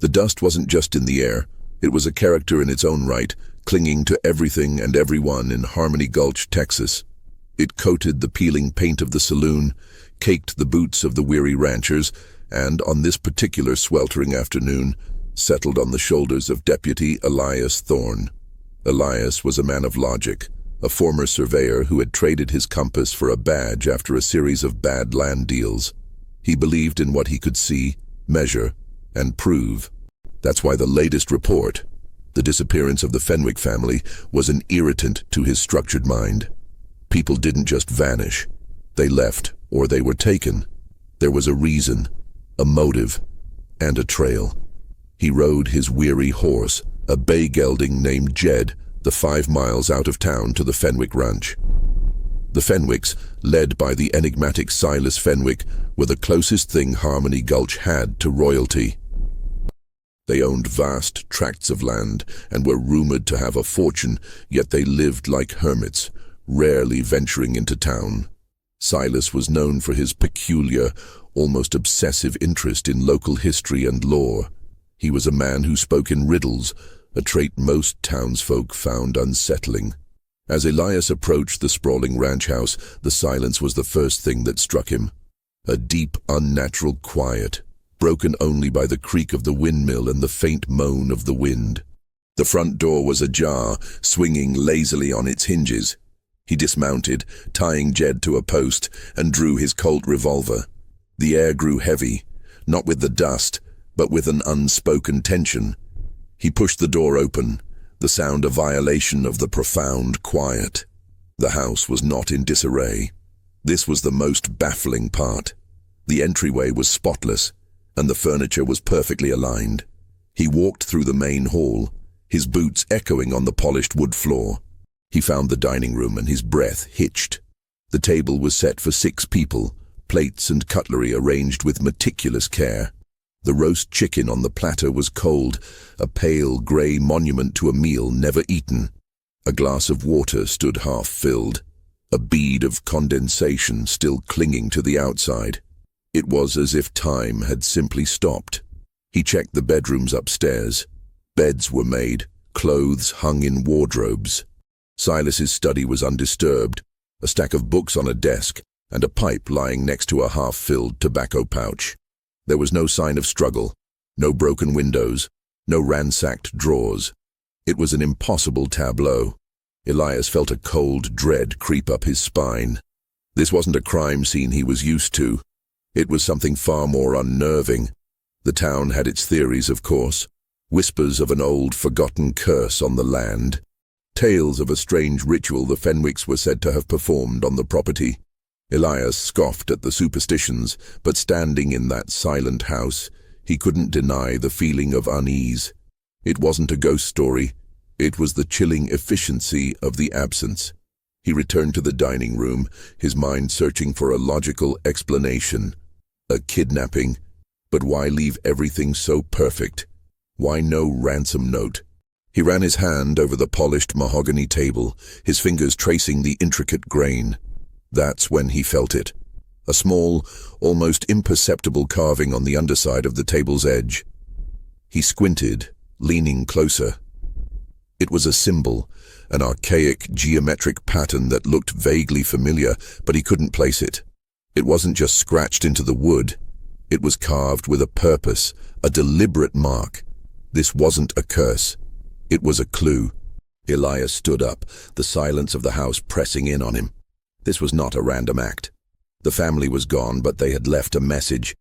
The dust wasn't just in the air, it was a character in its own right, clinging to everything and everyone in Harmony Gulch, Texas. It coated the peeling paint of the saloon, caked the boots of the weary ranchers, and, on this particular sweltering afternoon, settled on the shoulders of Deputy Elias Thorne. Elias was a man of logic, a former surveyor who had traded his compass for a badge after a series of bad land deals. He believed in what he could see, measure, and prove. That's why the latest report, the disappearance of the Fenwick family, was an irritant to his structured mind. People didn't just vanish. They left, or they were taken. There was a reason, a motive, and a trail. He rode his weary horse, a bay gelding named Jed, the 5 miles out of town to the Fenwick ranch. The Fenwicks, led by the enigmatic Silas Fenwick, were the closest thing Harmony Gulch had to royalty. They owned vast tracts of land and were rumored to have a fortune, yet they lived like hermits, rarely venturing into town. Silas was known for his peculiar, almost obsessive interest in local history and lore. He was a man who spoke in riddles, a trait most townsfolk found unsettling. As Elias approached the sprawling ranch house, the silence was the first thing that struck him. A deep, unnatural quiet, broken only by the creak of the windmill and the faint moan of the wind. The front door was ajar, swinging lazily on its hinges. He dismounted, tying Jed to a post, and drew his Colt revolver. The air grew heavy, not with the dust, but with an unspoken tension. He pushed the door open, the sound a violation of the profound quiet. The house was not in disarray. This was the most baffling part. The entryway was spotless, and the furniture was perfectly aligned. He walked through the main hall, his boots echoing on the polished wood floor. He found the dining room and his breath hitched. The table was set for 6 people, plates and cutlery arranged with meticulous care. The roast chicken on the platter was cold, a pale grey monument to a meal never eaten. A glass of water stood half-filled, a bead of condensation still clinging to the outside. It was as if time had simply stopped. He checked the bedrooms upstairs. Beds were made, clothes hung in wardrobes. Silas's study was undisturbed, a stack of books on a desk, and a pipe lying next to a half-filled tobacco pouch. There was no sign of struggle, no broken windows, no ransacked drawers. It was an impossible tableau. Elias felt a cold dread creep up his spine. This wasn't a crime scene he was used to. It was something far more unnerving. The town had its theories, of course. Whispers of an old, forgotten curse on the land. Tales of a strange ritual the Fenwicks were said to have performed on the property. Elias scoffed at the superstitions, but standing in that silent house, he couldn't deny the feeling of unease. It wasn't a ghost story. It was the chilling efficiency of the absence. He returned to the dining room, his mind searching for a logical explanation. A kidnapping? But why leave everything so perfect? Why no ransom note? He ran his hand over the polished mahogany table, his fingers tracing the intricate grain. That's when he felt it. A small, almost imperceptible carving on the underside of the table's edge. He squinted, leaning closer. It was a symbol, an archaic geometric pattern that looked vaguely familiar, but he couldn't place it. It wasn't just scratched into the wood. It was carved with a purpose, a deliberate mark. This wasn't a curse. It was a clue. Elias stood up, the silence of the house pressing in on him. This was not a random act. The family was gone, but they had left a message.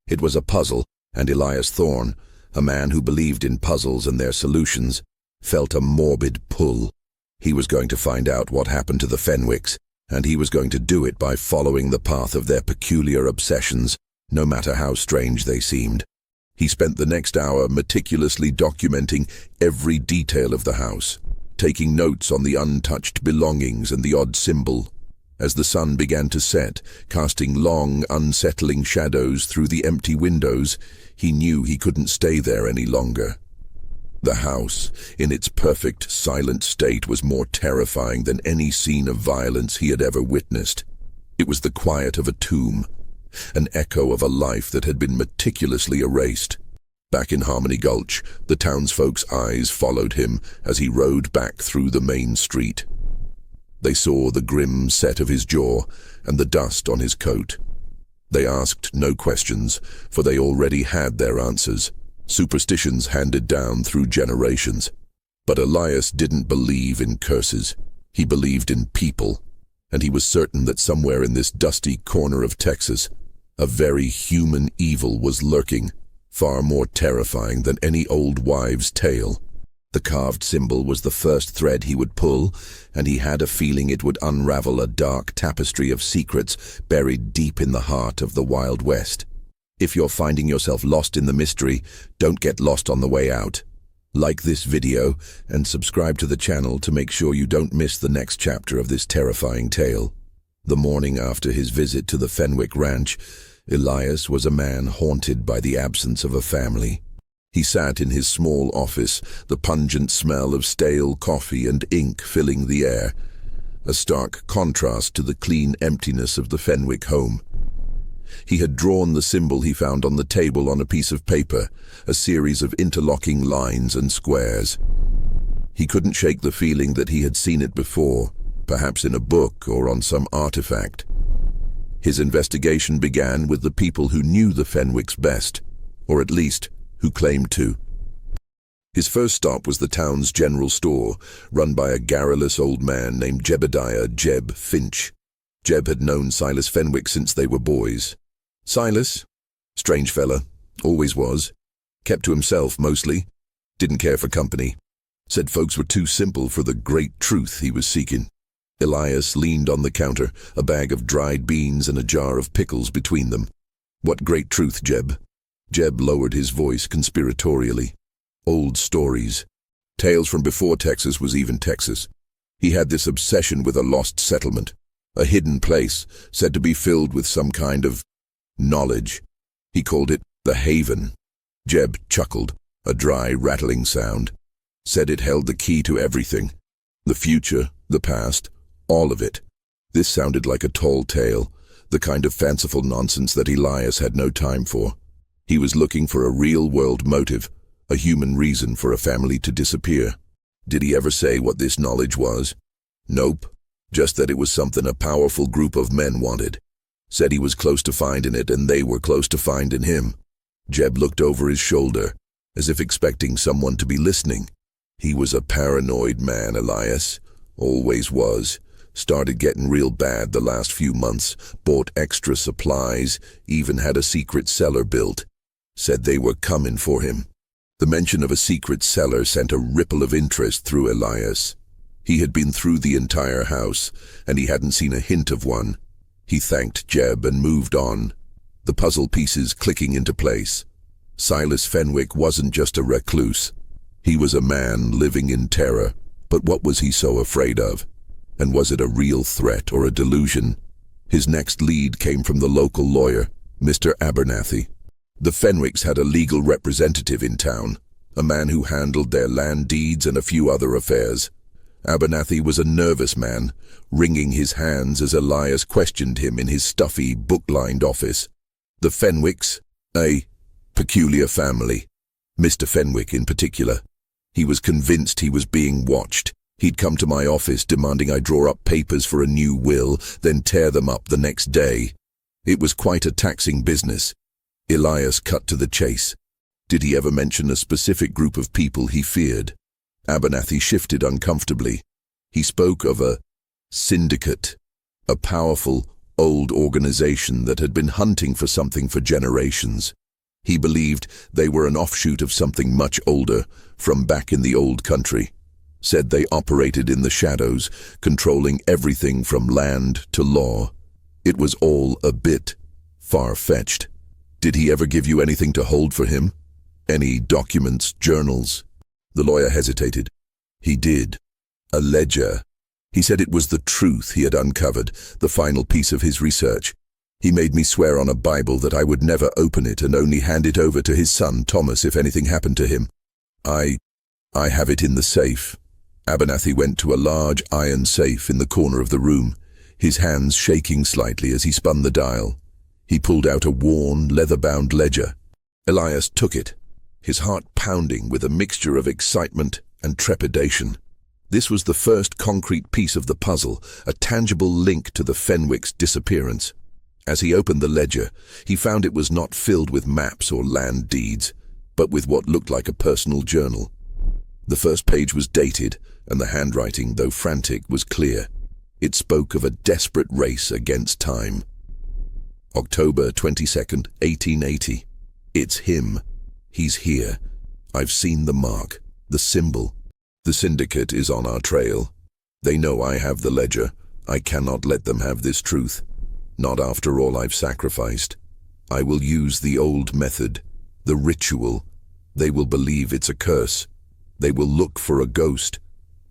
It was a puzzle, and Elias Thorne, a man who believed in puzzles and their solutions, felt a morbid pull. He was going to find out what happened to the Fenwicks, and he was going to do it by following the path of their peculiar obsessions, no matter how strange they seemed. He spent the next hour meticulously documenting every detail of the house, taking notes on the untouched belongings and the odd symbol. As the sun began to set, casting long, unsettling shadows through the empty windows, he knew he couldn't stay there any longer. The house, in its perfect, silent state, was more terrifying than any scene of violence he had ever witnessed. It was the quiet of a tomb, an echo of a life that had been meticulously erased. Back in Harmony Gulch, the townsfolk's eyes followed him as he rode back through the main street. They saw the grim set of his jaw and the dust on his coat. They asked no questions, for they already had their answers, superstitions handed down through generations. But Elias didn't believe in curses. He believed in people, and he was certain that somewhere in this dusty corner of Texas, a very human evil was lurking, far more terrifying than any old wives' tale. The carved symbol was the first thread he would pull, and he had a feeling it would unravel a dark tapestry of secrets buried deep in the heart of the Wild West. If you're finding yourself lost in the mystery, don't get lost on the way out. Like this video and subscribe to the channel to make sure you don't miss the next chapter of this terrifying tale. The morning after his visit to the Fenwick ranch, Elias was a man haunted by the absence of a family. He sat in his small office, the pungent smell of stale coffee and ink filling the air, a stark contrast to the clean emptiness of the Fenwick home. He had drawn the symbol he found on the table on a piece of paper, a series of interlocking lines and squares. He couldn't shake the feeling that he had seen it before, perhaps in a book or on some artifact. His investigation began with the people who knew the Fenwicks best, or at least who claimed to. His first stop was the town's general store, run by a garrulous old man named Jebediah Jeb Finch. Jeb had known Silas Fenwick since they were boys. Silas? Strange fella, always was. Kept to himself mostly. Didn't care for company. Said folks were too simple for the great truth he was seeking. Elias leaned on the counter, a bag of dried beans and a jar of pickles between them. What great truth, Jeb? Jeb lowered his voice conspiratorially. Old stories. Tales from before Texas was even Texas. He had this obsession with a lost settlement, a hidden place said to be filled with some kind of knowledge. He called it the Haven. Jeb chuckled, a dry, rattling sound. Said it held the key to everything. The future, the past, all of it. This sounded like a tall tale, the kind of fanciful nonsense that Elias had no time for. He was looking for a real-world motive, a human reason for a family to disappear. Did he ever say what this knowledge was? Nope, just that it was something a powerful group of men wanted. Said he was close to finding it and they were close to finding him. Jeb looked over his shoulder, as if expecting someone to be listening. He was a paranoid man, Elias. Always was. Started getting real bad the last few months, bought extra supplies, even had a secret cellar built. Said they were coming for him. The mention of a secret cellar sent a ripple of interest through Elias. He had been through the entire house, and he hadn't seen a hint of one. He thanked Jeb and moved on, the puzzle pieces clicking into place. Silas Fenwick wasn't just a recluse. He was a man living in terror. But what was he so afraid of? And was it a real threat or a delusion? His next lead came from the local lawyer, Mr. Abernathy. The Fenwicks had a legal representative in town, a man who handled their land deeds and a few other affairs. Abernathy was a nervous man, wringing his hands as Elias questioned him in his stuffy, book-lined office. The Fenwicks, a peculiar family. Mr. Fenwick in particular. He was convinced he was being watched. He'd come to my office demanding I draw up papers for a new will, then tear them up the next day. It was quite a taxing business. Elias cut to the chase. Did he ever mention a specific group of people he feared? Abernathy shifted uncomfortably. He spoke of a syndicate, a powerful, old organization that had been hunting for something for generations. He believed they were an offshoot of something much older, from back in the old country. Said they operated in the shadows, controlling everything from land to law. It was all a bit far-fetched. Did he ever give you anything to hold for him? Any documents, journals? The lawyer hesitated. He did. A ledger. He said it was the truth he had uncovered, the final piece of his research. He made me swear on a Bible that I would never open it and only hand it over to his son, Thomas, if anything happened to him. I have it in the safe. Abernathy went to a large iron safe in the corner of the room, his hands shaking slightly as he spun the dial. He pulled out a worn, leather-bound ledger. Elias took it. his heart pounding with a mixture of excitement and trepidation. This was the first concrete piece of the puzzle, a tangible link to the Fenwick's disappearance. As he opened the ledger, he found it was not filled with maps or land deeds, but with what looked like a personal journal. The first page was dated, and the handwriting, though frantic, was clear. It spoke of a desperate race against time. October 22nd, 1880. It's him. He's here. I've seen the mark, the symbol. The syndicate is on our trail. They know I have the ledger. I cannot let them have this truth. Not after all I've sacrificed. I will use the old method, the ritual. They will believe it's a curse. They will look for a ghost,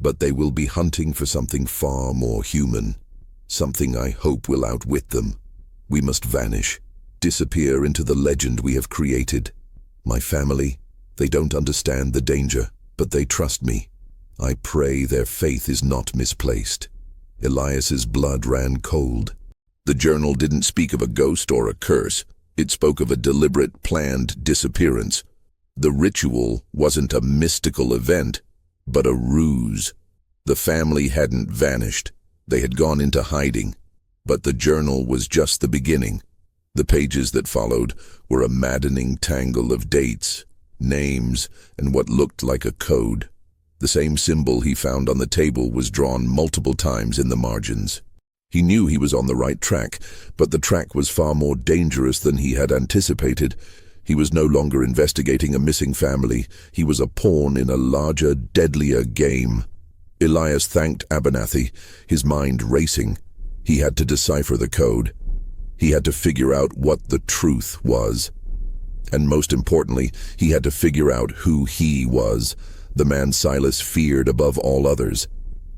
but they will be hunting for something far more human, something I hope will outwit them. We must vanish, disappear into the legend we have created. My family, they don't understand the danger, but they trust me. I pray their faith is not misplaced. Elias's blood ran cold. The journal didn't speak of a ghost or a curse. It spoke of a deliberate, planned disappearance. The ritual wasn't a mystical event, but a ruse. The family hadn't vanished. They had gone into hiding. But the journal was just the beginning. The pages that followed were a maddening tangle of dates, names, and what looked like a code. The same symbol he found on the table was drawn multiple times in the margins. He knew he was on the right track, but the track was far more dangerous than he had anticipated. He was no longer investigating a missing family. He was a pawn in a larger, deadlier game. Elias thanked Abernathy, his mind racing. He had to decipher the code. He had to figure out what the truth was. And most importantly, he had to figure out who he was, the man Silas feared above all others.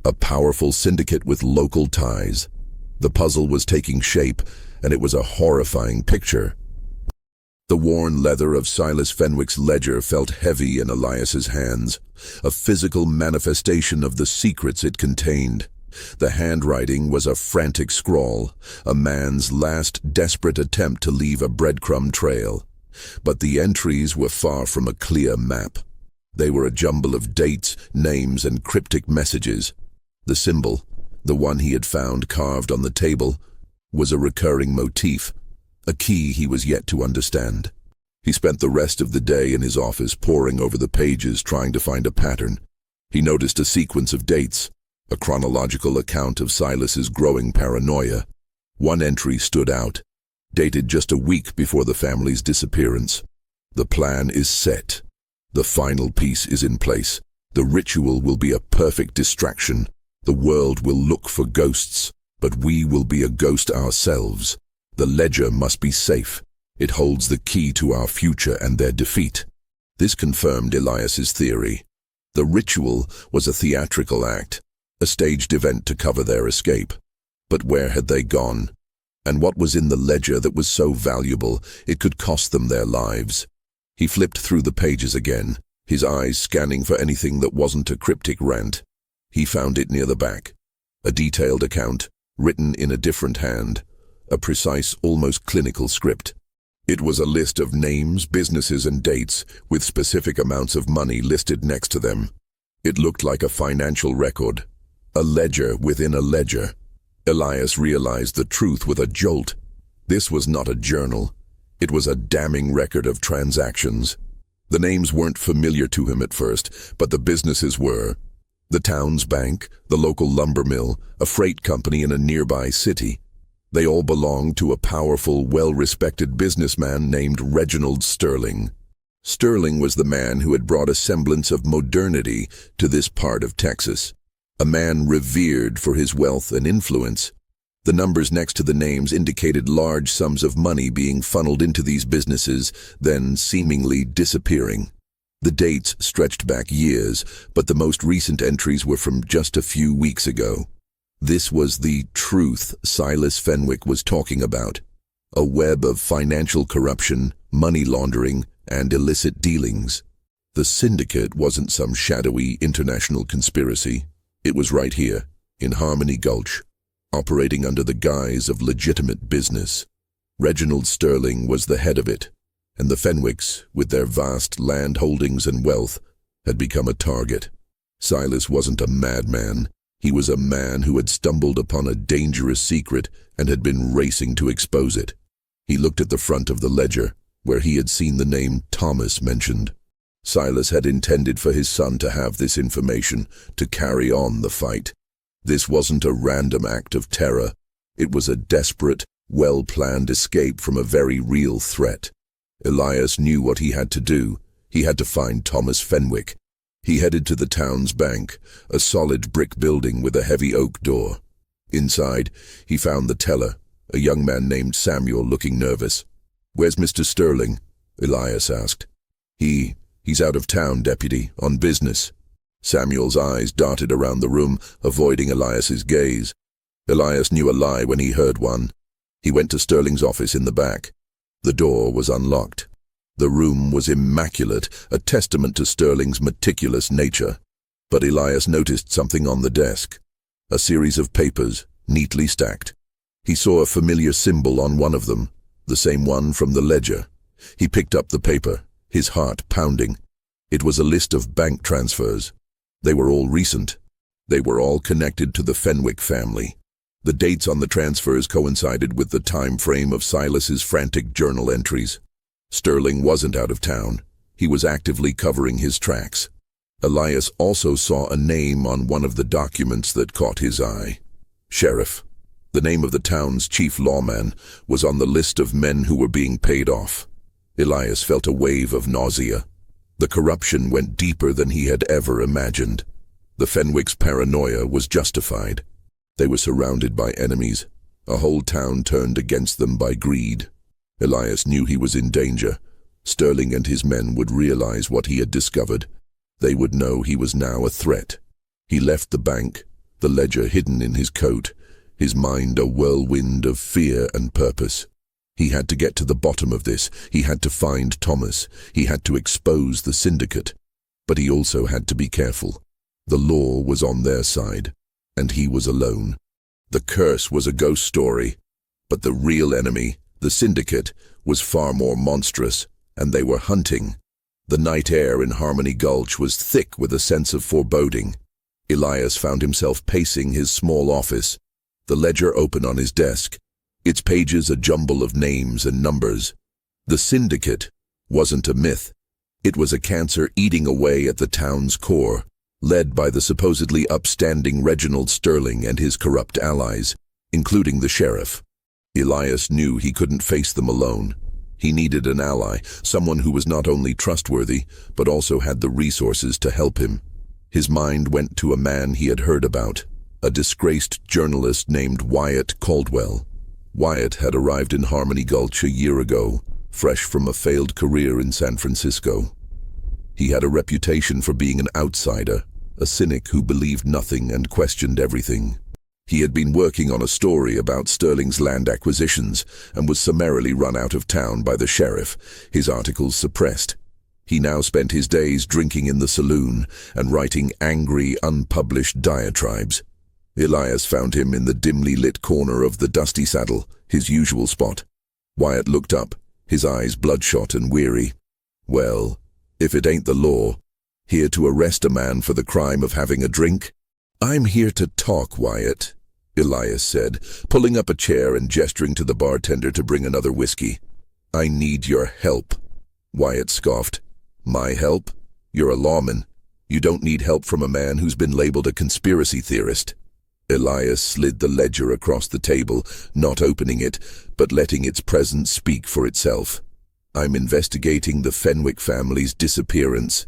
A powerful syndicate with local ties. The puzzle was taking shape, and it was a horrifying picture. The worn leather of Silas Fenwick's ledger felt heavy in Elias's hands, a physical manifestation of the secrets it contained. The handwriting was a frantic scrawl, a man's last desperate attempt to leave a breadcrumb trail. But the entries were far from a clear map. They were a jumble of dates, names, and cryptic messages. The symbol, the one he had found carved on the table, was a recurring motif, a key he was yet to understand. He spent the rest of the day in his office poring over the pages trying to find a pattern. He noticed a sequence of dates, a chronological account of Silas's growing paranoia. One entry stood out, dated just a week before the family's disappearance. The plan is set. The final piece is in place. The ritual will be a perfect distraction. The world will look for ghosts, but we will be a ghost ourselves. The ledger must be safe. It holds the key to our future and their defeat. This confirmed Elias's theory. The ritual was a theatrical act, a staged event to cover their escape. But where had they gone? And what was in the ledger that was so valuable it could cost them their lives? He flipped through the pages again, his eyes scanning for anything that wasn't a cryptic rant. He found it near the back. A detailed account, written in a different hand. A precise, almost clinical script. It was a list of names, businesses, and dates, with specific amounts of money listed next to them. It looked like a financial record. A ledger within a ledger. Elias realized the truth with a jolt. This was not a journal. It was a damning record of transactions. The names weren't familiar to him at first, but the businesses were. The town's bank, the local lumber mill, a freight company in a nearby city. They all belonged to a powerful, well-respected businessman named Reginald Sterling. Sterling was the man who had brought a semblance of modernity to this part of Texas. A man revered for his wealth and influence. The numbers next to the names indicated large sums of money being funneled into these businesses, then seemingly disappearing. The dates stretched back years, but the most recent entries were from just a few weeks ago. This was the truth Silas Fenwick was talking about. A web of financial corruption, money laundering, and illicit dealings. The syndicate wasn't some shadowy international conspiracy. It was right here, in Harmony Gulch, operating under the guise of legitimate business. Reginald Sterling was the head of it. and the Fenwicks, with their vast land holdings and wealth, had become a target. Silas wasn't a madman. He was a man who had stumbled upon a dangerous secret and had been racing to expose it. He looked at the front of the ledger, where he had seen the name Thomas mentioned. Silas had intended for his son to have this information, to carry on the fight. This wasn't a random act of terror. It was a desperate, well-planned escape from a very real threat. Elias knew what he had to do. He had to find Thomas Fenwick. He headed to the town's bank, a solid brick building with a heavy oak door. Inside, he found the teller, a young man named Samuel, looking nervous. "Where's Mr. Sterling?" Elias asked. He's out of town, deputy, on business." Samuel's eyes darted around the room, avoiding Elias's gaze. Elias knew a lie when he heard one. He went to Sterling's office in the back. The door was unlocked. The room was immaculate, a testament to Sterling's meticulous nature. But Elias noticed something on the desk. A series of papers, neatly stacked. He saw a familiar symbol on one of them, the same one from the ledger. He picked up the paper, his heart pounding. It was a list of bank transfers. They were all recent. They were all connected to the Fenwick family. The dates on the transfers coincided with the time frame of Silas's frantic journal entries. Sterling wasn't out of town. He was actively covering his tracks. Elias also saw a name on one of the documents that caught his eye. Sheriff. The name of the town's chief lawman was on the list of men who were being paid off. Elias felt a wave of nausea. The corruption went deeper than he had ever imagined. The Fenwick's paranoia was justified. They were surrounded by enemies. A whole town turned against them by greed. Elias knew he was in danger. Sterling and his men would realize what he had discovered. They would know he was now a threat. He left the bank, the ledger hidden in his coat, his mind a whirlwind of fear and purpose. He had to get to the bottom of this. He had to find Thomas. He had to expose the syndicate. But he also had to be careful. The law was on their side, and he was alone. The curse was a ghost story, but the real enemy, the syndicate, was far more monstrous, and they were hunting. The night air in Harmony Gulch was thick with a sense of foreboding. Elias found himself pacing his small office, the ledger open on his desk, its pages a jumble of names and numbers. The syndicate wasn't a myth. It was a cancer eating away at the town's core, led by the supposedly upstanding Reginald Sterling and his corrupt allies, including the sheriff. Elias knew he couldn't face them alone. He needed an ally, someone who was not only trustworthy, but also had the resources to help him. His mind went to a man he had heard about, a disgraced journalist named Wyatt Caldwell. Wyatt had arrived in Harmony Gulch a year ago, fresh from a failed career in San Francisco. He had a reputation for being an outsider, a cynic who believed nothing and questioned everything. He had been working on a story about Sterling's land acquisitions and was summarily run out of town by the sheriff, his articles suppressed. He now spent his days drinking in the saloon and writing angry, unpublished diatribes. Elias found him in the dimly lit corner of the dusty saddle, his usual spot. Wyatt looked up, his eyes bloodshot and weary. "Well, if it ain't the law, here to arrest a man for the crime of having a drink?" "I'm here to talk, Wyatt," Elias said, pulling up a chair and gesturing to the bartender to bring another whiskey. "I need your help." Wyatt scoffed. "My help? You're a lawman. You don't need help from a man who's been labeled a conspiracy theorist." Elias slid the ledger across the table, not opening it, but letting its presence speak for itself. "I'm investigating the Fenwick family's disappearance.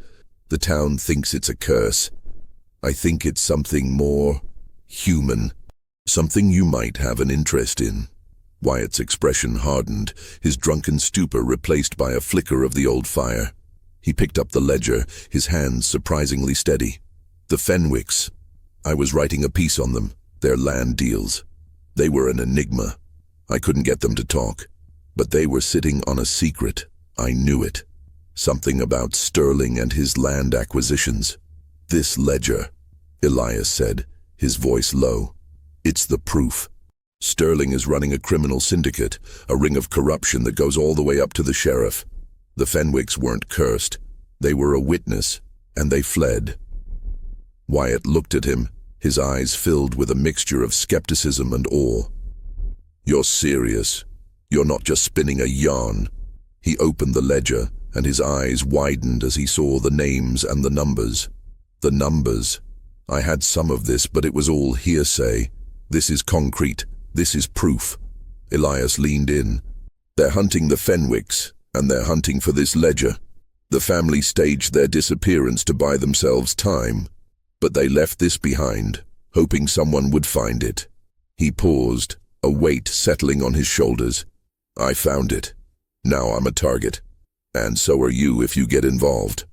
The town thinks it's a curse. I think it's something more human, something you might have an interest in." Wyatt's expression hardened, his drunken stupor replaced by a flicker of the old fire. He picked up the ledger, his hands surprisingly steady. "The Fenwicks. I was writing a piece on them, their land deals. They were an enigma. I couldn't get them to talk. But they were sitting on a secret. I knew it. Something about Sterling and his land acquisitions. This ledger," Elias said, his voice low. "It's the proof. Sterling is running a criminal syndicate, a ring of corruption that goes all the way up to the sheriff. The Fenwicks weren't cursed. They were a witness, and they fled. Wyatt looked at him, his eyes filled with a mixture of skepticism and awe. "You're serious. You're not just spinning a yarn." He opened the ledger, and his eyes widened as he saw the names and the numbers. The numbers. I had some of this, but it was all hearsay. This is concrete. This is proof. Elias leaned in. "They're hunting the Fenwicks, and they're hunting for this ledger. The family staged their disappearance to buy themselves time, but they left this behind, hoping someone would find it." He paused, a weight settling on his shoulders. "I found it. Now I'm a target. And so are you if you get involved."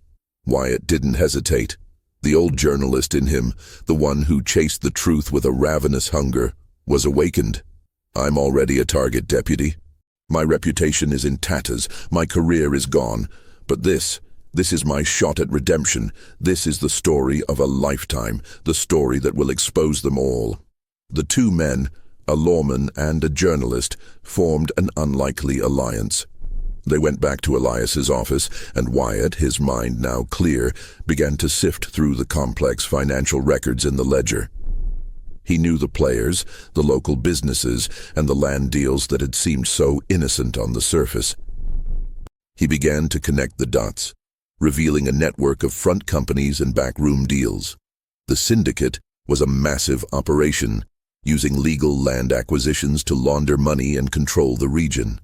Wyatt didn't hesitate. The old journalist in him, the one who chased the truth with a ravenous hunger, was awakened. "I'm already a target, Deputy. My reputation is in tatters, my career is gone. But this is my shot at redemption. This is the story of a lifetime, the story that will expose them all." The two men, a lawman and a journalist, formed an unlikely alliance. They went back to Elias's office, and Wyatt, his mind now clear, began to sift through the complex financial records in the ledger. He knew the players, the local businesses, and the land deals that had seemed so innocent on the surface. He began to connect the dots, revealing a network of front companies and backroom deals. The syndicate was a massive operation, using legal land acquisitions to launder money and control the region.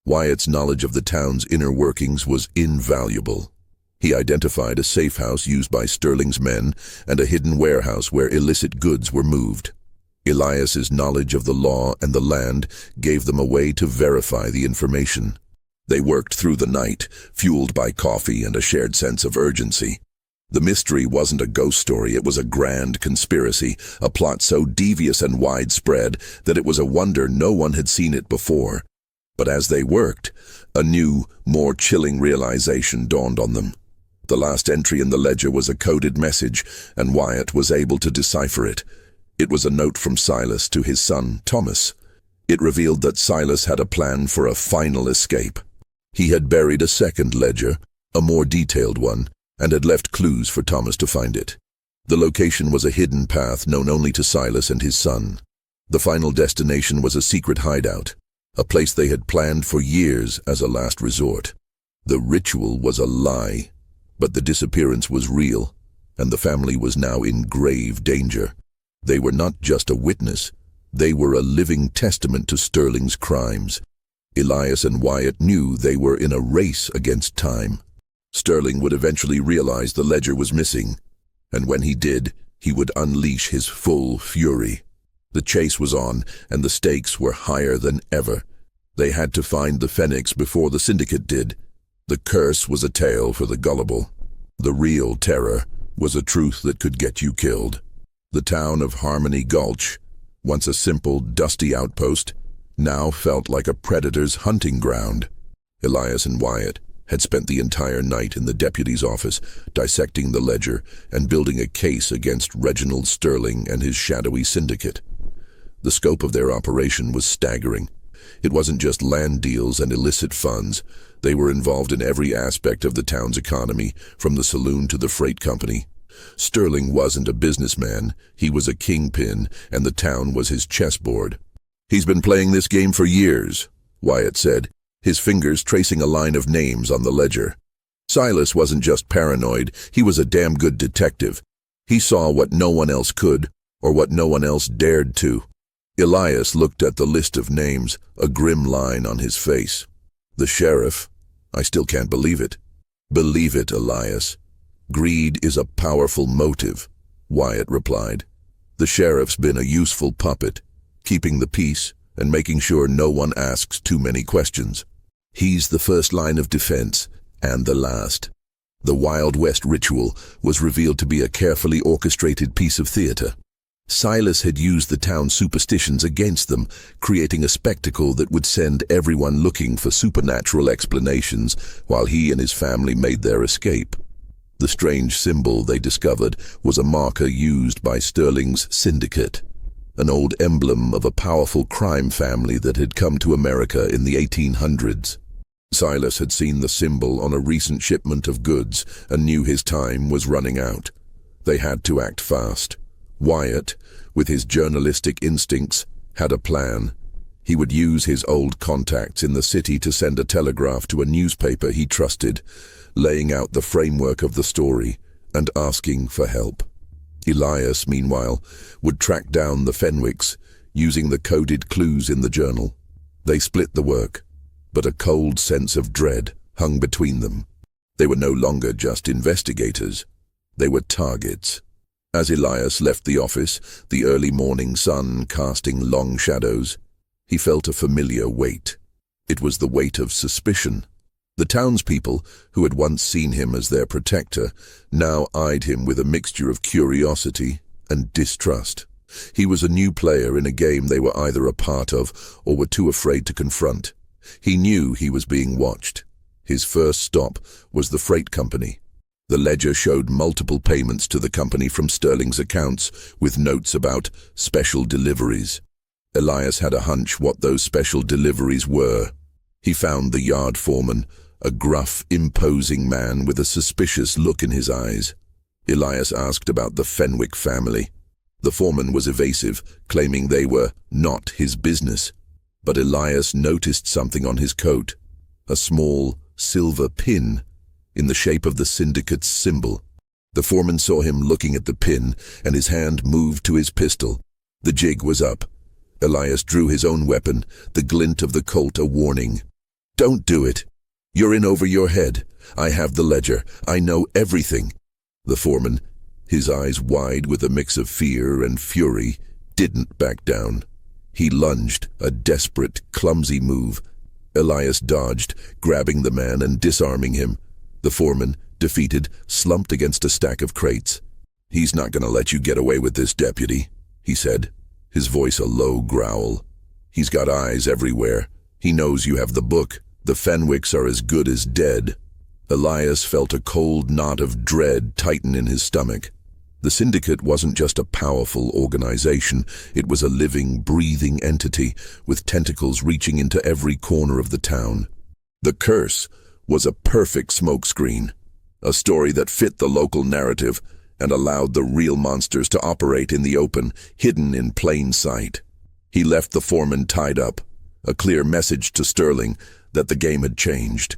Wyatt's knowledge of the town's inner workings was invaluable. He identified a safe house used by Sterling's men and a hidden warehouse where illicit goods were moved. Elias's knowledge of the law and the land gave them a way to verify the information. They worked through the night, fueled by coffee and a shared sense of urgency. The mystery wasn't a ghost story, it was a grand conspiracy, a plot so devious and widespread that it was a wonder no one had seen it before. But as they worked, a new, more chilling realization dawned on them. The last entry in the ledger was a coded message, and Wyatt was able to decipher it. It was a note from Silas to his son, Thomas. It revealed that Silas had a plan for a final escape. He had buried a second ledger, a more detailed one, and had left clues for Thomas to find it. The location was a hidden path known only to Silas and his son. The final destination was a secret hideout, a place they had planned for years as a last resort. The ritual was a lie, but the disappearance was real, and the family was now in grave danger. They were not just a witness, they were a living testament to Sterling's crimes. Elias and Wyatt knew they were in a race against time. Sterling would eventually realize the ledger was missing, and when he did, he would unleash his full fury. The chase was on, and the stakes were higher than ever. They had to find the Fenwicks before the syndicate did. The curse was a tale for the gullible. The real terror was a truth that could get you killed. The town of Harmony Gulch, once a simple, dusty outpost, now felt like a predator's hunting ground. Elias and Wyatt had spent the entire night in the deputy's office, dissecting the ledger and building a case against Reginald Sterling and his shadowy syndicate. The scope of their operation was staggering. It wasn't just land deals and illicit funds. They were involved in every aspect of the town's economy, from the saloon to the freight company. Sterling wasn't a businessman, he was a kingpin, and the town was his chessboard. "He's been playing this game for years," Wyatt said, his fingers tracing a line of names on the ledger. Silas wasn't just paranoid, he was a damn good detective. He saw what no one else could, or what no one else dared to. Elias looked at the list of names, a grim line on his face. "The sheriff. I still can't believe it." "Believe it, Elias. Greed is a powerful motive," Wyatt replied. "The sheriff's been a useful puppet, keeping the peace and making sure no one asks too many questions. He's the first line of defense, and the last." The Wild West ritual was revealed to be a carefully orchestrated piece of theater. Silas had used the town's superstitions against them, creating a spectacle that would send everyone looking for supernatural explanations while he and his family made their escape. The strange symbol they discovered was a marker used by Sterling's syndicate, an old emblem of a powerful crime family that had come to America in the 1800s. Silas had seen the symbol on a recent shipment of goods and knew his time was running out. They had to act fast. Wyatt, with his journalistic instincts, had a plan. He would use his old contacts in the city to send a telegraph to a newspaper he trusted, laying out the framework of the story and asking for help. Elias, meanwhile, would track down the Fenwicks, using the coded clues in the journal. They split the work, but a cold sense of dread hung between them. They were no longer just investigators. They were targets. As Elias left the office, the early morning sun casting long shadows, he felt a familiar weight. It was the weight of suspicion. The townspeople, who had once seen him as their protector, now eyed him with a mixture of curiosity and distrust. He was a new player in a game they were either a part of or were too afraid to confront. He knew he was being watched. His first stop was the freight company. The ledger showed multiple payments to the company from Sterling's accounts, with notes about special deliveries. Elias had a hunch what those special deliveries were. He found the yard foreman, a gruff, imposing man with a suspicious look in his eyes. Elias asked about the Fenwick family. The foreman was evasive, claiming they were not his business. But Elias noticed something on his coat, a small silver pin in the shape of the syndicate's symbol. The foreman saw him looking at the pin, and his hand moved to his pistol. The jig was up. Elias drew his own weapon, the glint of the Colt a warning. "Don't do it. You're in over your head. I have the ledger. I know everything." The foreman, his eyes wide with a mix of fear and fury, didn't back down. He lunged, a desperate, clumsy move. Elias dodged, grabbing the man and disarming him. The foreman, defeated, slumped against a stack of crates. "He's not going to let you get away with this, deputy," he said, his voice a low growl. "He's got eyes everywhere. He knows you have the book. The Fenwicks are as good as dead." Elias felt a cold knot of dread tighten in his stomach. The syndicate wasn't just a powerful organization. It was a living, breathing entity with tentacles reaching into every corner of the town. The curse was a perfect smokescreen, a story that fit the local narrative and allowed the real monsters to operate in the open, hidden in plain sight. He left the foreman tied up, a clear message to Sterling that the game had changed.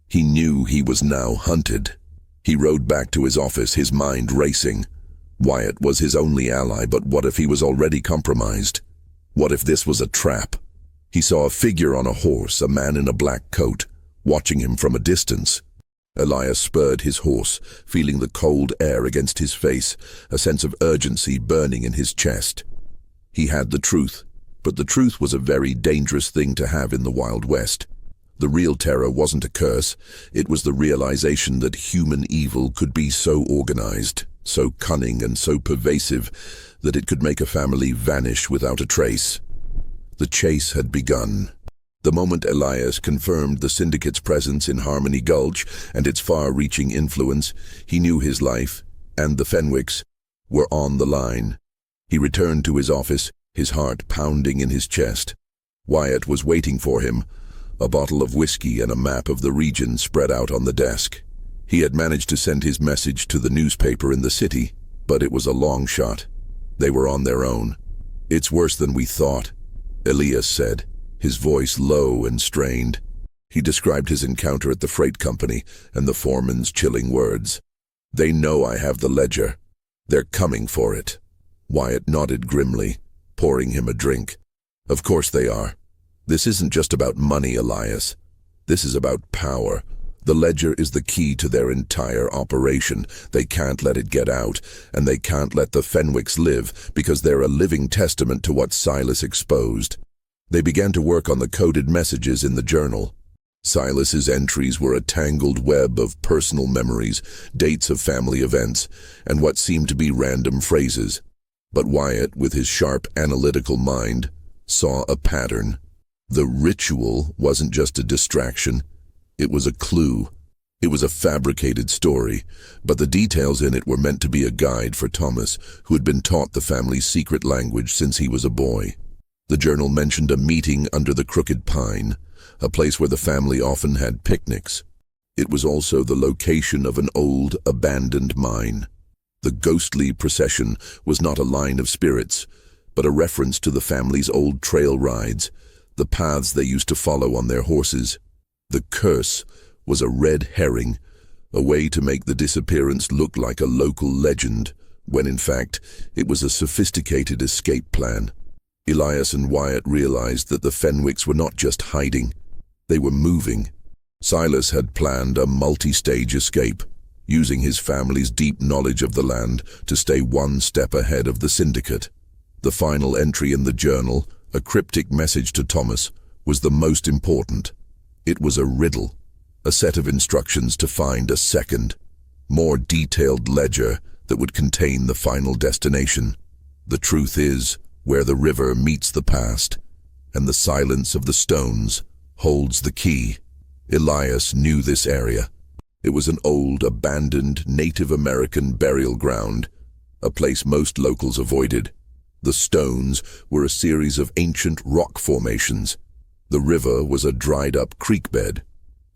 He knew he was now hunted. He rode back to his office, his mind racing. Wyatt was his only ally, but what if he was already compromised? What if this was a trap? He saw a figure on a horse, a man in a black coat, watching him from a distance. Elias spurred his horse, feeling the cold air against his face, a sense of urgency burning in his chest. He had the truth, but the truth was a very dangerous thing to have in the Wild West. The real terror wasn't a curse, it was the realization that human evil could be so organized, so cunning and so pervasive that it could make a family vanish without a trace. The chase had begun. The moment Elias confirmed the syndicate's presence in Harmony Gulch and its far-reaching influence, he knew his life, and the Fenwicks, were on the line. He returned to his office, his heart pounding in his chest. Wyatt was waiting for him, a bottle of whiskey and a map of the region spread out on the desk. He had managed to send his message to the newspaper in the city, but it was a long shot. They were on their own. "It's worse than we thought," Elias said, his voice low and strained. He described his encounter at the freight company and the foreman's chilling words. "They know I have the ledger. They're coming for it." Wyatt nodded grimly, pouring him a drink. "Of course they are. This isn't just about money, Elias. This is about power. The ledger is the key to their entire operation. They can't let it get out, and they can't let the Fenwicks live because they're a living testament to what Silas exposed." They began to work on the coded messages in the journal. Silas's entries were a tangled web of personal memories, dates of family events, and what seemed to be random phrases. But Wyatt, with his sharp, analytical mind, saw a pattern. The ritual wasn't just a distraction. It was a clue. It was a fabricated story, but the details in it were meant to be a guide for Thomas, who had been taught the family's secret language since he was a boy. The journal mentioned a meeting under the crooked pine, a place where the family often had picnics. It was also the location of an old, abandoned mine. The ghostly procession was not a line of spirits, but a reference to the family's old trail rides, the paths they used to follow on their horses. The curse was a red herring, a way to make the disappearance look like a local legend, when in fact it was a sophisticated escape plan. Elias and Wyatt realized that the Fenwicks were not just hiding, they were moving. Silas had planned a multi-stage escape, using his family's deep knowledge of the land to stay one step ahead of the syndicate. The final entry in the journal, a cryptic message to Thomas, was the most important. It was a riddle, a set of instructions to find a second, more detailed ledger that would contain the final destination. The truth is, where the river meets the past, and the silence of the stones holds the key. Elias knew this area. It was an old, abandoned Native American burial ground, a place most locals avoided. The stones were a series of ancient rock formations. The river was a dried-up creek bed.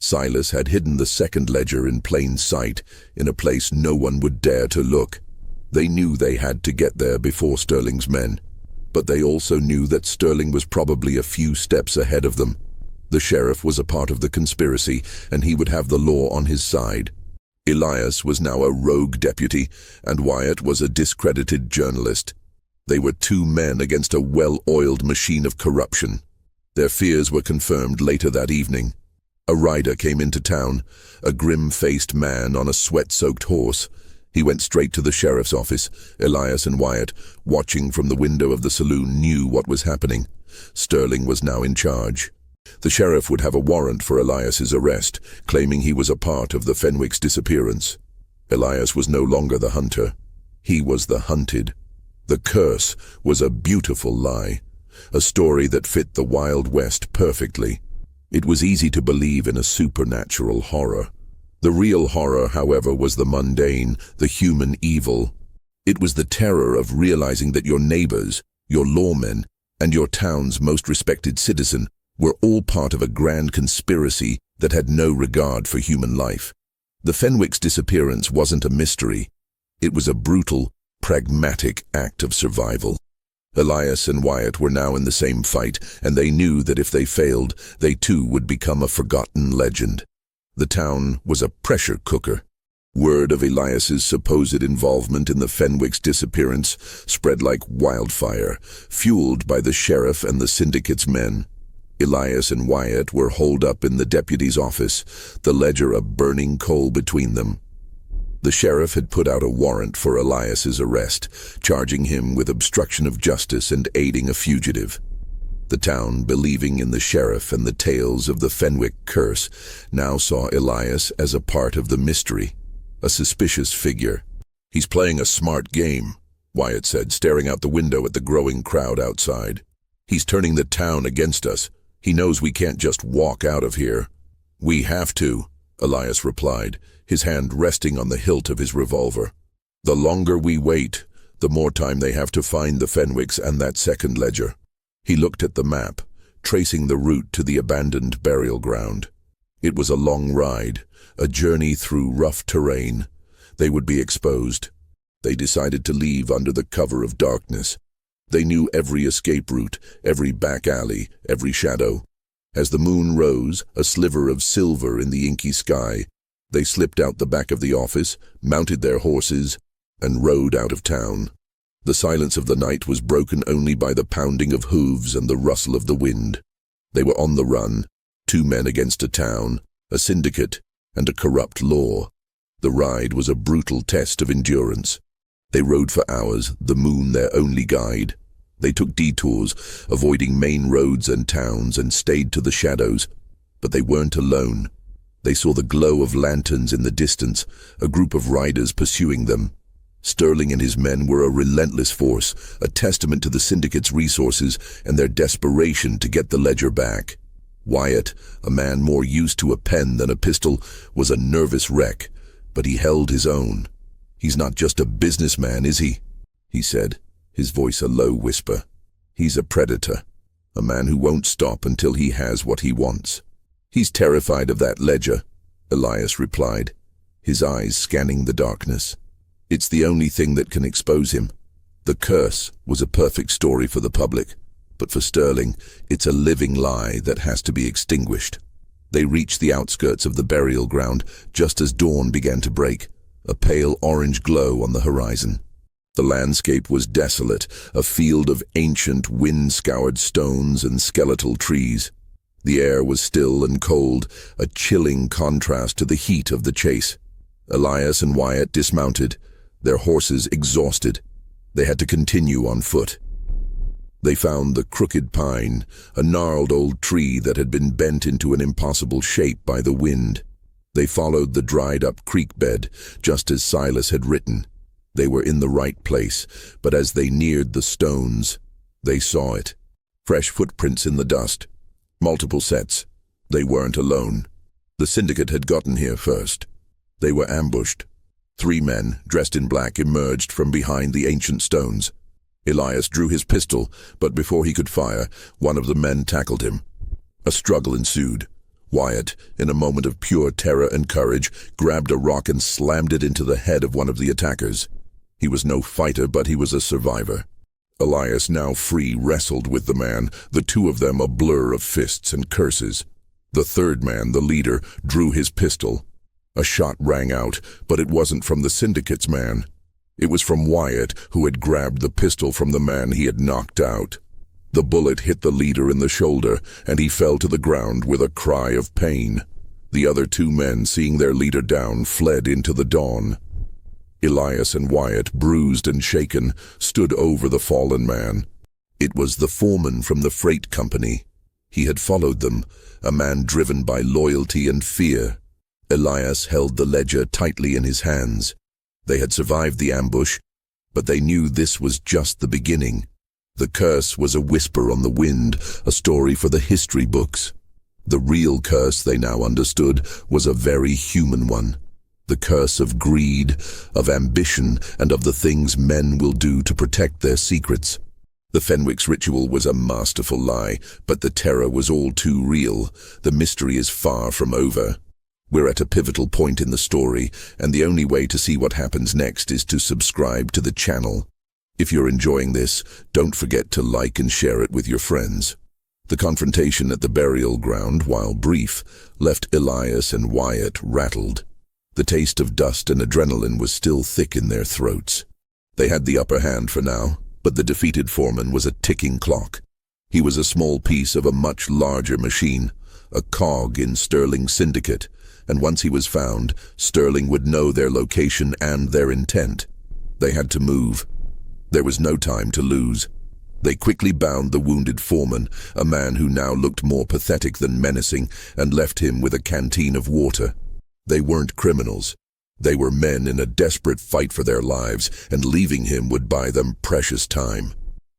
Silas had hidden the second ledger in plain sight, in a place no one would dare to look. They knew they had to get there before Sterling's men, but they also knew that Sterling was probably a few steps ahead of them. The sheriff was a part of the conspiracy, and he would have the law on his side. Elias was now a rogue deputy, and Wyatt was a discredited journalist. They were two men against a well-oiled machine of corruption. Their fears were confirmed later that evening. A rider came into town, a grim-faced man on a sweat-soaked horse. He went straight to the sheriff's office. Elias and Wyatt, watching from the window of the saloon, knew what was happening. Sterling was now in charge. The sheriff would have a warrant for Elias's arrest, claiming he was a part of the Fenwick's disappearance. Elias was no longer the hunter. He was the hunted. The curse was a beautiful lie, a story that fit the Wild West perfectly. It was easy to believe in a supernatural horror. The real horror, however, was the mundane, the human evil. It was the terror of realizing that your neighbors, your lawmen, and your town's most respected citizen were all part of a grand conspiracy that had no regard for human life. The Fenwick's disappearance wasn't a mystery. It was a brutal, pragmatic act of survival. Elias and Wyatt were now in the same fight, and they knew that if they failed, they too would become a forgotten legend. The town was a pressure cooker. Word of Elias's supposed involvement in the Fenwick's disappearance spread like wildfire, fueled by the sheriff and the syndicate's men. Elias and Wyatt were holed up in the deputy's office, the ledger a burning coal between them. The sheriff had put out a warrant for Elias's arrest, charging him with obstruction of justice and aiding a fugitive. The town, believing in the sheriff and the tales of the Fenwick curse, now saw Elias as a part of the mystery, a suspicious figure. "He's playing a smart game," Wyatt said, staring out the window at the growing crowd outside. "He's turning the town against us. He knows we can't just walk out of here." "We have to," Elias replied, his hand resting on the hilt of his revolver. "The longer we wait, the more time they have to find the Fenwicks and that second ledger." He looked at the map, tracing the route to the abandoned burial ground. It was a long ride, a journey through rough terrain. They would be exposed. They decided to leave under the cover of darkness. They knew every escape route, every back alley, every shadow. As the moon rose, a sliver of silver in the inky sky, they slipped out the back of the office, mounted their horses, and rode out of town. The silence of the night was broken only by the pounding of hooves and the rustle of the wind. They were on the run, two men against a town, a syndicate, and a corrupt law. The ride was a brutal test of endurance. They rode for hours, the moon their only guide. They took detours, avoiding main roads and towns, and stayed to the shadows. But they weren't alone. They saw the glow of lanterns in the distance, a group of riders pursuing them. Sterling and his men were a relentless force, a testament to the syndicate's resources and their desperation to get the ledger back. Wyatt, a man more used to a pen than a pistol, was a nervous wreck, but he held his own. "He's not just a businessman, is he?" he said, his voice a low whisper. "He's a predator, a man who won't stop until he has what he wants." "He's terrified of that ledger," Elias replied, his eyes scanning the darkness. "It's the only thing that can expose him." The curse was a perfect story for the public, but for Sterling, it's a living lie that has to be extinguished. They reached the outskirts of the burial ground just as dawn began to break, a pale orange glow on the horizon. The landscape was desolate, a field of ancient, wind-scoured stones and skeletal trees. The air was still and cold, a chilling contrast to the heat of the chase. Elias and Wyatt dismounted, their horses exhausted. They had to continue on foot. They found the crooked pine, a gnarled old tree that had been bent into an impossible shape by the wind. They followed the dried-up creek bed, just as Silas had written. They were in the right place, but as they neared the stones, they saw it. Fresh footprints in the dust. Multiple sets. They weren't alone. The syndicate had gotten here first. They were ambushed. 3 men, dressed in black, emerged from behind the ancient stones. Elias drew his pistol, but before he could fire, one of the men tackled him. A struggle ensued. Wyatt, in a moment of pure terror and courage, grabbed a rock and slammed it into the head of one of the attackers. He was no fighter, but he was a survivor. Elias, now free, wrestled with the man, the two of them a blur of fists and curses. The third man, the leader, drew his pistol. A shot rang out, but it wasn't from the syndicate's man. It was from Wyatt, who had grabbed the pistol from the man he had knocked out. The bullet hit the leader in the shoulder, and he fell to the ground with a cry of pain. The other 2 men, seeing their leader down, fled into the dawn. Elias and Wyatt, bruised and shaken, stood over the fallen man. It was the foreman from the freight company. He had followed them, a man driven by loyalty and fear. Elias held the ledger tightly in his hands. They had survived the ambush, but they knew this was just the beginning. The curse was a whisper on the wind, a story for the history books. The real curse, they now understood, was a very human one. The curse of greed, of ambition, and of the things men will do to protect their secrets. The Fenwick's ritual was a masterful lie, but the terror was all too real. The mystery is far from over. We're at a pivotal point in the story, and the only way to see what happens next is to subscribe to the channel. If you're enjoying this, don't forget to like and share it with your friends. The confrontation at the burial ground, while brief, left Elias and Wyatt rattled. The taste of dust and adrenaline was still thick in their throats. They had the upper hand for now, but the defeated foreman was a ticking clock. He was a small piece of a much larger machine, a cog in Sterling's syndicate, and once he was found, Sterling would know their location and their intent. They had to move. There was no time to lose. They quickly bound the wounded foreman, a man who now looked more pathetic than menacing, and left him with a canteen of water. They weren't criminals. They were men in a desperate fight for their lives, and leaving him would buy them precious time.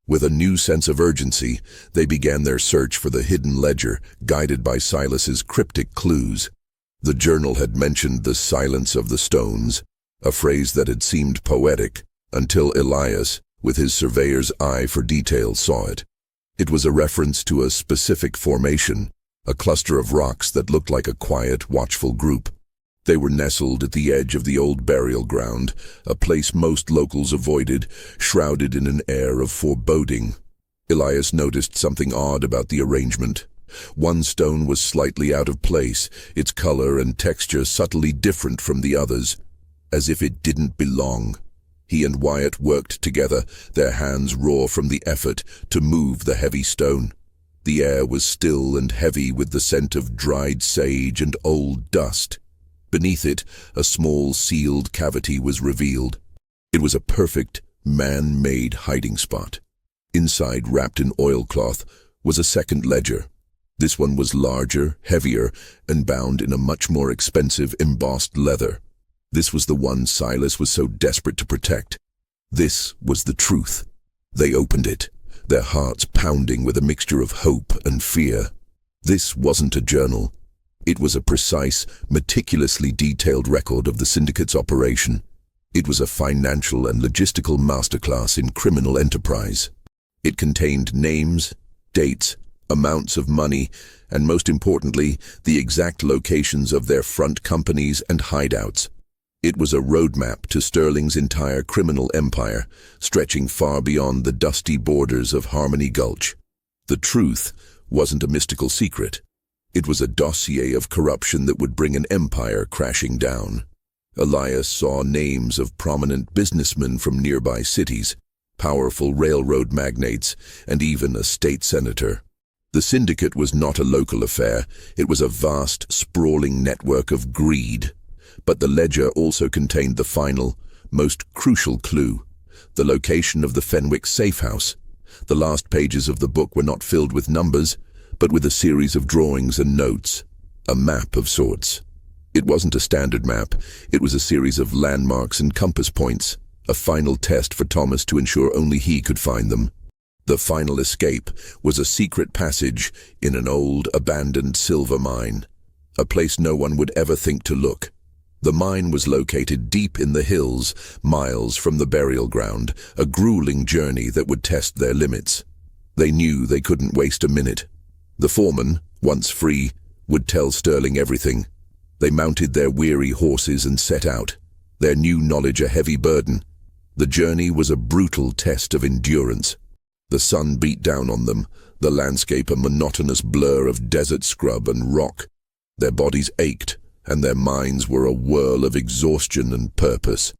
With a new sense of urgency, they began their search for the hidden ledger, guided by Silas's cryptic clues. The journal had mentioned the silence of the stones, a phrase that had seemed poetic, until Elias, with his surveyor's eye for detail, saw it. It was a reference to a specific formation, a cluster of rocks that looked like a quiet, watchful group. They were nestled at the edge of the old burial ground, a place most locals avoided, shrouded in an air of foreboding. Elias noticed something odd about the arrangement. One stone was slightly out of place, its color and texture subtly different from the others, as if it didn't belong. He and Wyatt worked together, their hands raw from the effort to move the heavy stone. The air was still and heavy with the scent of dried sage and old dust. Beneath it, a small sealed cavity was revealed. It was a perfect, man-made hiding spot. Inside, wrapped in oilcloth, was a second ledger. This one was larger, heavier, and bound in a much more expensive embossed leather. This was the one Silas was so desperate to protect. This was the truth. They opened it, their hearts pounding with a mixture of hope and fear. This wasn't a journal. It was a precise, meticulously detailed record of the syndicate's operation. It was a financial and logistical masterclass in criminal enterprise. It contained names, dates, amounts of money, and most importantly, the exact locations of their front companies and hideouts. It was a roadmap to Sterling's entire criminal empire, stretching far beyond the dusty borders of Harmony Gulch. The truth wasn't a mystical secret. It was a dossier of corruption that would bring an empire crashing down. Elias saw names of prominent businessmen from nearby cities, powerful railroad magnates, and even a state senator. The syndicate was not a local affair. It was a vast, sprawling network of greed. But the ledger also contained the final, most crucial clue: the location of the Fenwick safe house. The last pages of the book were not filled with numbers, but with a series of drawings and notes, a map of sorts. It wasn't a standard map. It was a series of landmarks and compass points, a final test for Thomas to ensure only he could find them. The final escape was a secret passage in an old, abandoned silver mine, a place no one would ever think to look. The mine was located deep in the hills, miles from the burial ground, a grueling journey that would test their limits. They knew they couldn't waste a minute. The foreman, once free, would tell Sterling everything. They mounted their weary horses and set out, their new knowledge a heavy burden. The journey was a brutal test of endurance. The sun beat down on them, the landscape a monotonous blur of desert scrub and rock. Their bodies ached, and their minds were a whirl of exhaustion and purpose.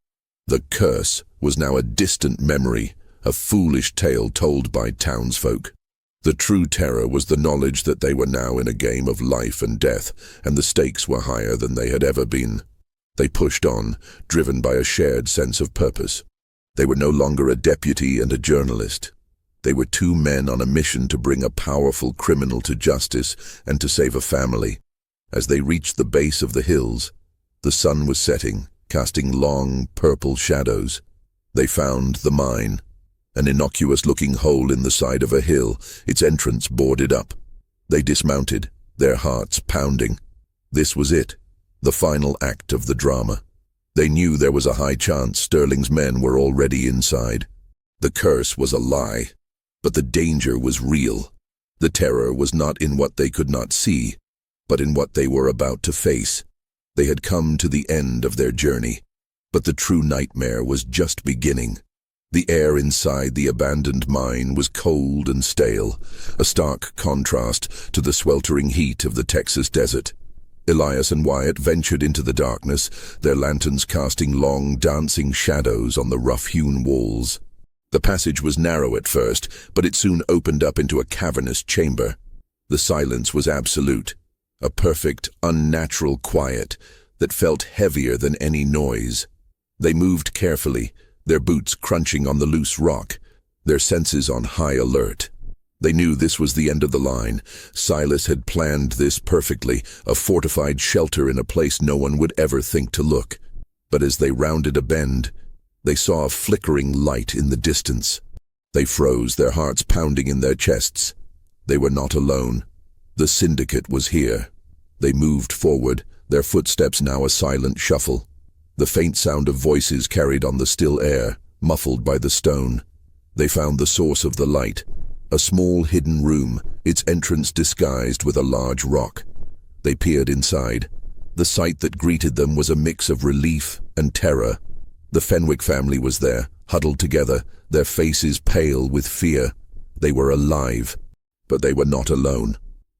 The curse was now a distant memory, a foolish tale told by townsfolk. The true terror was the knowledge that they were now in a game of life and death, and the stakes were higher than they had ever been. They pushed on, driven by a shared sense of purpose. They were no longer a deputy and a journalist. They were two men on a mission to bring a powerful criminal to justice and to save a family. As they reached the base of the hills, the sun was setting, casting long, purple shadows. They found the mine, an innocuous-looking hole in the side of a hill, its entrance boarded up. They dismounted, their hearts pounding. This was it, the final act of the drama. They knew there was a high chance Sterling's men were already inside. The curse was a lie, but the danger was real. The terror was not in what they could not see, but in what they were about to face. They had come to the end of their journey, but the true nightmare was just beginning. The air inside the abandoned mine was cold and stale, a stark contrast to the sweltering heat of the Texas desert. Elias and Wyatt ventured into the darkness, their lanterns casting long, dancing shadows on the rough-hewn walls. The passage was narrow at first, but it soon opened up into a cavernous chamber. The silence was absolute, a perfect, unnatural quiet that felt heavier than any noise. They moved carefully, their boots crunching on the loose rock, their senses on high alert. They knew this was the end of the line. Silas had planned this perfectly, a fortified shelter in a place no one would ever think to look. But as they rounded a bend, they saw a flickering light in the distance. They froze, their hearts pounding in their chests. They were not alone. The syndicate was here. They moved forward, their footsteps now a silent shuffle. The faint sound of voices carried on the still air, muffled by the stone. They found the source of the light, a small hidden room, its entrance disguised with a large rock. They peered inside. The sight that greeted them was a mix of relief and terror. The Fenwick family was there, huddled together, their faces pale with fear. They were alive, but they were not alone.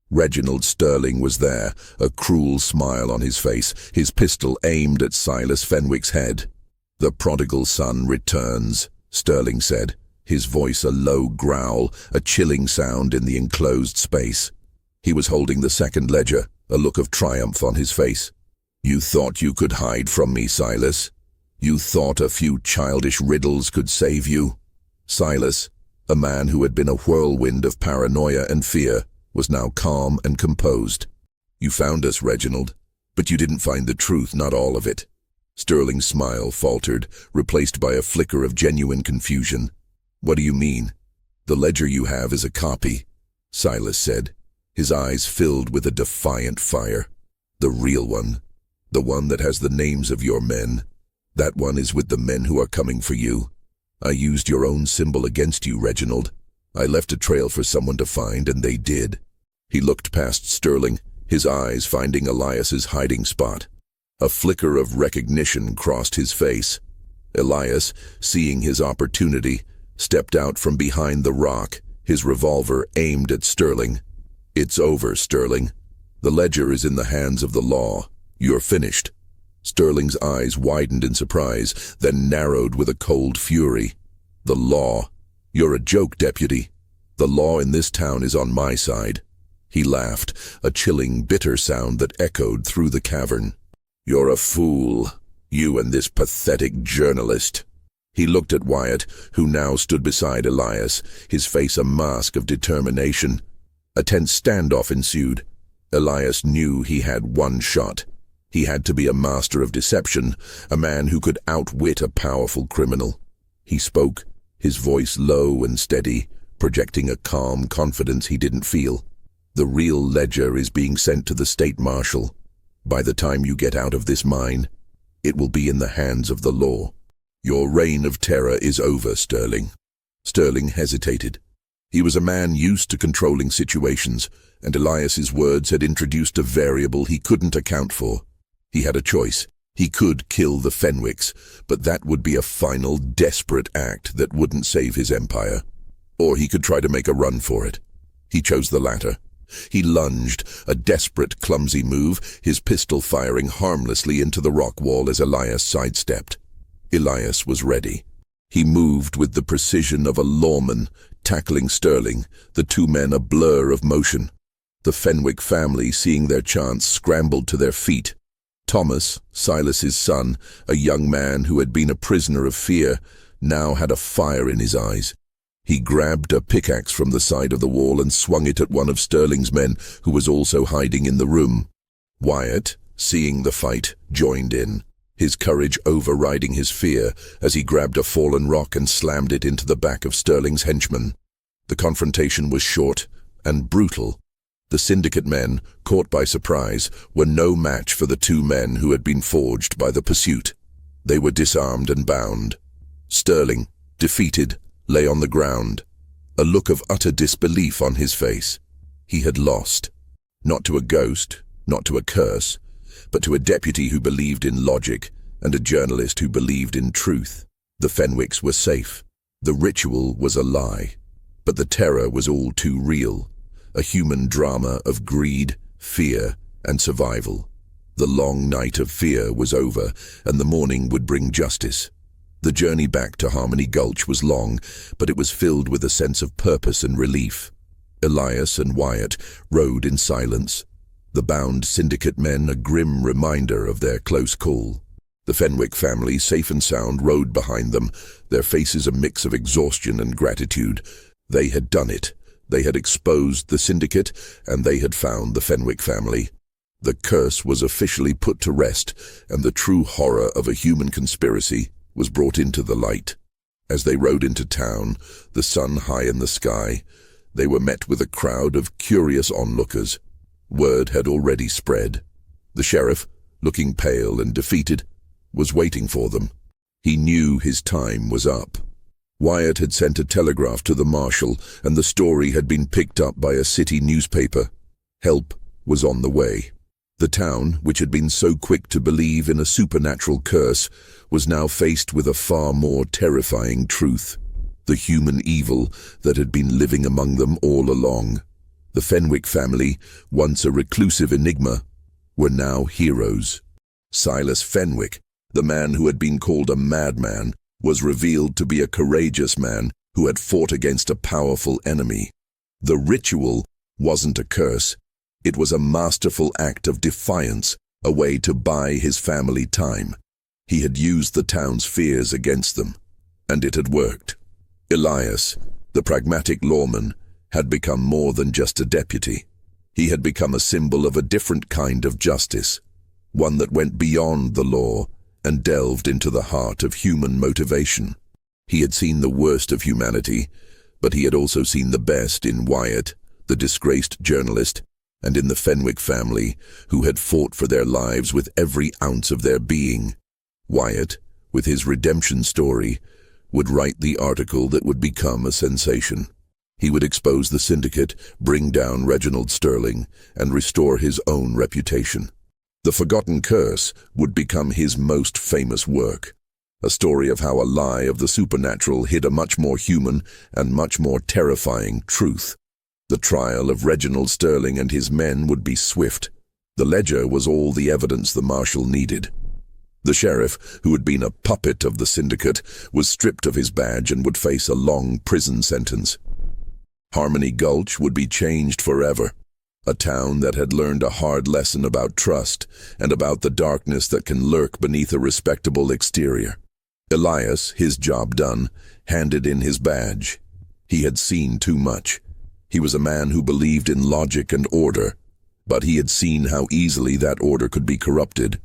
Reginald Sterling was there, a cruel smile on his face, his pistol aimed at Silas Fenwick's head. "The prodigal son returns," Sterling said, his voice a low growl, a chilling sound in the enclosed space. He was holding the second ledger, a look of triumph on his face. "You thought you could hide from me, Silas? You thought a few childish riddles could save you?" Silas, a man who had been a whirlwind of paranoia and fear, was now calm and composed. "You found us, Reginald, but you didn't find the truth, not all of it." Sterling's smile faltered, replaced by a flicker of genuine confusion. "What do you mean?" "The ledger you have is a copy," Silas said, his eyes filled with a defiant fire. "The real one, the one that has the names of your men, that one is with the men who are coming for you. I used your own symbol against you, Reginald. I left a trail for someone to find, and they did. He looked past Sterling, his eyes finding Elias's hiding spot. A flicker of recognition crossed his face. Elias, seeing his opportunity, stepped out from behind the rock, his revolver aimed at Sterling. "It's over, Sterling. The ledger is in the hands of the law. You're finished." Sterling's eyes widened in surprise, then narrowed with a cold fury. "The law? You're a joke, deputy. The law in this town is on my side." He laughed, a chilling, bitter sound that echoed through the cavern. "You're a fool, you and this pathetic journalist." He looked at Wyatt, who now stood beside Elias, his face a mask of determination. A tense standoff ensued. Elias knew he had one shot. He had to be a master of deception, a man who could outwit a powerful criminal. He spoke, his voice low and steady, projecting a calm confidence he didn't feel. "The real ledger is being sent to the state marshal. By the time you get out of this mine, it will be in the hands of the law. Your reign of terror is over, Sterling." Sterling hesitated. He was a man used to controlling situations, and Elias's words had introduced a variable he couldn't account for. He had a choice. He could kill the Fenwicks, but that would be a final, desperate act that wouldn't save his empire. Or he could try to make a run for it. He chose the latter. He lunged, a desperate, clumsy move, his pistol firing harmlessly into the rock wall as Elias sidestepped. Elias was ready. He moved with the precision of a lawman, tackling Sterling, the two men a blur of motion. The Fenwick family, seeing their chance, scrambled to their feet. Thomas, Silas's son, a young man who had been a prisoner of fear, now had a fire in his eyes. He grabbed a pickaxe from the side of the wall and swung it at one of Sterling's men, who was also hiding in the room. Wyatt, seeing the fight, joined in, his courage overriding his fear as he grabbed a fallen rock and slammed it into the back of Sterling's henchman. The confrontation was short and brutal. The syndicate men, caught by surprise, were no match for the two men who had been forged by the pursuit. They were disarmed and bound. Sterling, defeated, lay on the ground, a look of utter disbelief on his face. He had lost. Not to a ghost, not to a curse, but to a deputy who believed in logic and a journalist who believed in truth. The Fenwicks were safe. The ritual was a lie, but the terror was all too real, a human drama of greed, fear, and survival. The long night of fear was over, and the morning would bring justice. The journey back to Harmony Gulch was long, but it was filled with a sense of purpose and relief. Elias and Wyatt rode in silence, the bound syndicate men a grim reminder of their close call. The Fenwick family, safe and sound, rode behind them, their faces a mix of exhaustion and gratitude. They had done it. They had exposed the syndicate, and they had found the Fenwick family. The curse was officially put to rest, and the true horror of a human conspiracy was brought into the light. As they rode into town, the sun high in the sky, they were met with a crowd of curious onlookers. Word had already spread. The sheriff, looking pale and defeated, was waiting for them. He knew his time was up. Wyatt had sent a telegraph to the marshal, and the story had been picked up by a city newspaper. Help was on the way. The town, which had been so quick to believe in a supernatural curse, was now faced with a far more terrifying truth. The human evil that had been living among them all along. The Fenwick family, once a reclusive enigma, were now heroes. Silas Fenwick, the man who had been called a madman, was revealed to be a courageous man who had fought against a powerful enemy. The ritual wasn't a curse. It was a masterful act of defiance, a way to buy his family time. He had used the town's fears against them, and it had worked. Elias, the pragmatic lawman, had become more than just a deputy. He had become a symbol of a different kind of justice, one that went beyond the law and delved into the heart of human motivation. He had seen the worst of humanity, but he had also seen the best in Wyatt, the disgraced journalist, and in the Fenwick family, who had fought for their lives with every ounce of their being. Wyatt, with his redemption story, would write the article that would become a sensation. He would expose the syndicate, bring down Reginald Sterling, and restore his own reputation. The Forgotten Curse would become his most famous work, a story of how a lie of the supernatural hid a much more human and much more terrifying truth. The trial of Reginald Sterling and his men would be swift. The ledger was all the evidence the marshal needed. The sheriff, who had been a puppet of the syndicate, was stripped of his badge and would face a long prison sentence. Harmony Gulch would be changed forever, a town that had learned a hard lesson about trust and about the darkness that can lurk beneath a respectable exterior. Elias, his job done, handed in his badge. He had seen too much. He was a man who believed in logic and order, but he had seen how easily that order could be corrupted.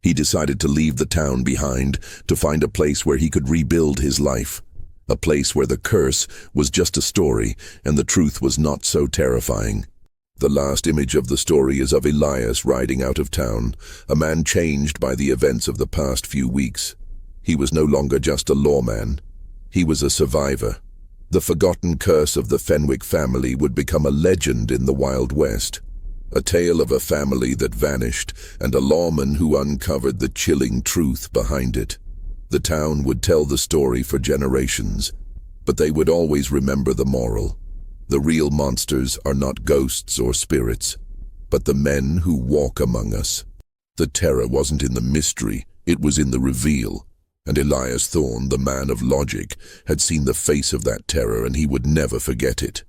He decided to leave the town behind, to find a place where he could rebuild his life. A place where the curse was just a story and the truth was not so terrifying. The last image of the story is of Elias riding out of town, a man changed by the events of the past few weeks. He was no longer just a lawman. He was a survivor. The forgotten curse of the Fenwick family would become a legend in the Wild West. A tale of a family that vanished and a lawman who uncovered the chilling truth behind it. The town would tell the story for generations, but they would always remember the moral. The real monsters are not ghosts or spirits, but the men who walk among us. The terror wasn't in the mystery, it was in the reveal. And Elias Thorne, the man of logic, had seen the face of that terror and he would never forget it.